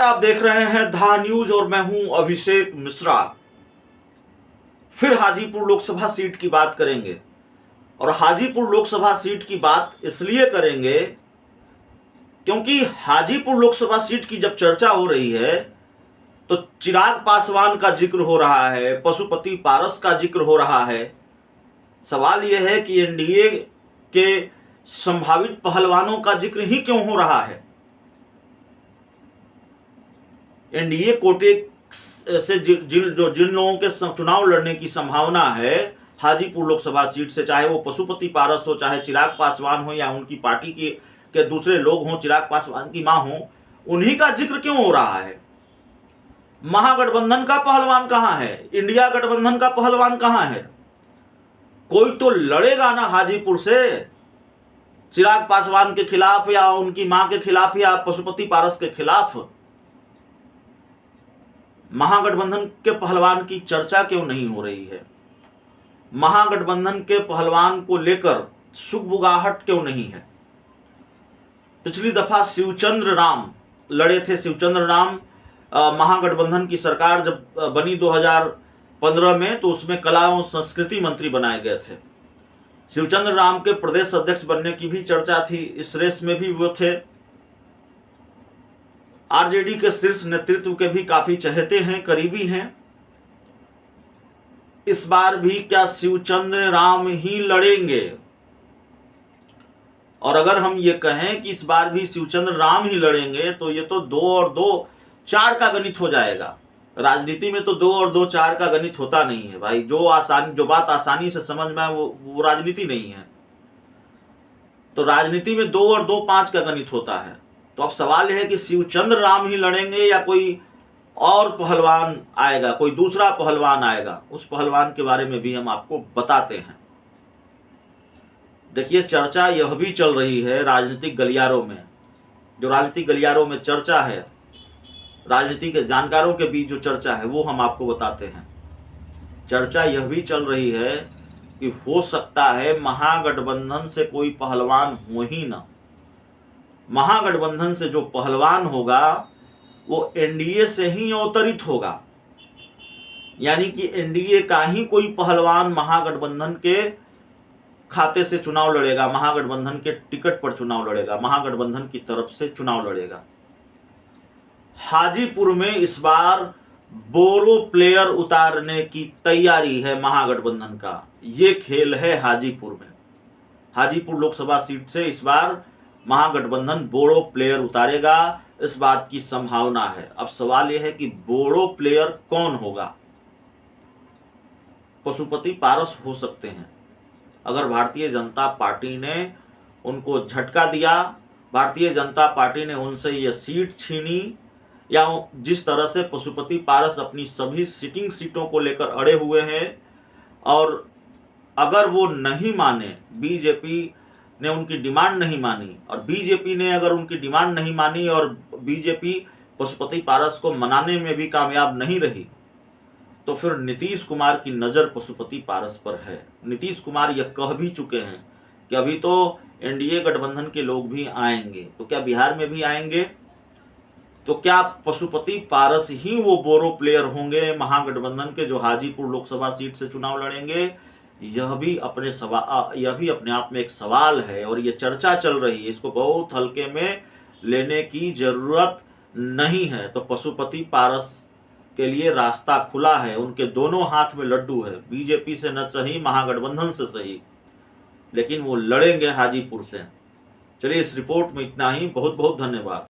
आप देख रहे हैं धा न्यूज और मैं हूं अभिषेक मिश्रा। फिर हाजीपुर लोकसभा सीट की बात करेंगे और हाजीपुर लोकसभा सीट की बात इसलिए करेंगे क्योंकि हाजीपुर लोकसभा सीट की जब चर्चा हो रही है तो चिराग पासवान का जिक्र हो रहा है, पशुपति पारस का जिक्र हो रहा है। सवाल यह है कि एनडीए के संभावित पहलवानों का जिक्र ही क्यों हो रहा है। एनडीए कोटे से जिन लोगों के चुनाव लड़ने की संभावना है हाजीपुर लोकसभा सीट से, चाहे वो पशुपति पारस हो, चाहे चिराग पासवान हो या उनकी पार्टी के दूसरे लोग हों, चिराग पासवान की मां हो, उन्हीं का जिक्र क्यों हो रहा है। महागठबंधन का पहलवान कहां है, इंडिया गठबंधन का पहलवान कहां है। कोई तो लड़ेगा ना हाजीपुर से चिराग पासवान के खिलाफ या उनकी मां के खिलाफ या पशुपति पारस के खिलाफ। महागठबंधन के पहलवान की चर्चा क्यों नहीं हो रही है। महागठबंधन के पहलवान को लेकर सुगबुगाहट क्यों नहीं है। पिछली दफा शिवचंद्र राम लड़े थे। शिवचंद्र राम महागठबंधन की सरकार जब बनी 2015 में तो उसमें कला एवं संस्कृति मंत्री बनाए गए थे। शिवचंद्र राम के प्रदेश अध्यक्ष बनने की भी चर्चा थी, इस रेस में भी वो थे। आरजेडी के शीर्ष नेतृत्व के भी काफी चहेते हैं, करीबी हैं। इस बार भी क्या शिवचंद्र राम ही लड़ेंगे। और अगर हम ये कहें कि इस बार भी शिवचंद्र राम ही लड़ेंगे तो ये तो 2 और 2 4 का गणित हो जाएगा। राजनीति में तो 2 और 2 4 का गणित होता नहीं है भाई। जो बात आसानी से समझ में आए वो राजनीति नहीं है। तो राजनीति में 2 और 2 5 का गणित होता है। तो अब सवाल यह है कि शिवचंद्र राम ही लड़ेंगे या कोई और पहलवान आएगा, कोई दूसरा पहलवान आएगा। उस पहलवान के बारे में भी हम आपको बताते हैं। देखिए, चर्चा यह भी चल रही है राजनीतिक गलियारों में, जो राजनीतिक गलियारों में चर्चा है, राजनीति के जानकारों के बीच जो चर्चा है वो हम आपको बताते हैं। चर्चा यह भी चल रही है कि हो सकता है महागठबंधन से कोई पहलवान हो ही ना। महागठबंधन से जो पहलवान होगा वो एनडीए से ही अवतरित होगा, यानी कि एनडीए का ही कोई पहलवान महागठबंधन के खाते से चुनाव लड़ेगा, महागठबंधन के टिकट पर चुनाव लड़ेगा, महागठबंधन की तरफ से चुनाव लड़ेगा। हाजीपुर में इस बार बोरो प्लेयर उतारने की तैयारी है महागठबंधन का। ये खेल है हाजीपुर में। हाजीपुर लोकसभा सीट से इस बार महागठबंधन बोरो प्लेयर उतारेगा, इस बात की संभावना है। अब सवाल यह है कि बोरो प्लेयर कौन होगा। पशुपति पारस हो सकते हैं अगर भारतीय जनता पार्टी ने उनको झटका दिया, भारतीय जनता पार्टी ने उनसे ये सीट छीनी, या जिस तरह से पशुपति पारस अपनी सभी सिटिंग सीटों को लेकर अड़े हुए हैं। और अगर वो नहीं माने, बीजेपी ने उनकी डिमांड नहीं मानी और बीजेपी ने अगर उनकी डिमांड नहीं मानी और बीजेपी पशुपति पारस को मनाने में भी कामयाब नहीं रही, तो फिर नीतीश कुमार की नज़र पशुपति पारस पर है। नीतीश कुमार यह कह भी चुके हैं कि अभी तो एनडीए गठबंधन के लोग भी आएंगे, तो क्या बिहार में भी आएंगे। तो क्या पशुपति पारस ही वो बोरो प्लेयर होंगे महागठबंधन के जो हाजीपुर लोकसभा सीट से चुनाव लड़ेंगे। यह भी अपने आप में एक सवाल है और ये चर्चा चल रही है। इसको बहुत हल्के में लेने की जरूरत नहीं है। तो पशुपति पारस के लिए रास्ता खुला है, उनके दोनों हाथ में लड्डू है। बीजेपी से न सही, महागठबंधन से सही, लेकिन वो लड़ेंगे हाजीपुर से। चलिए, इस रिपोर्ट में इतना ही। बहुत बहुत धन्यवाद।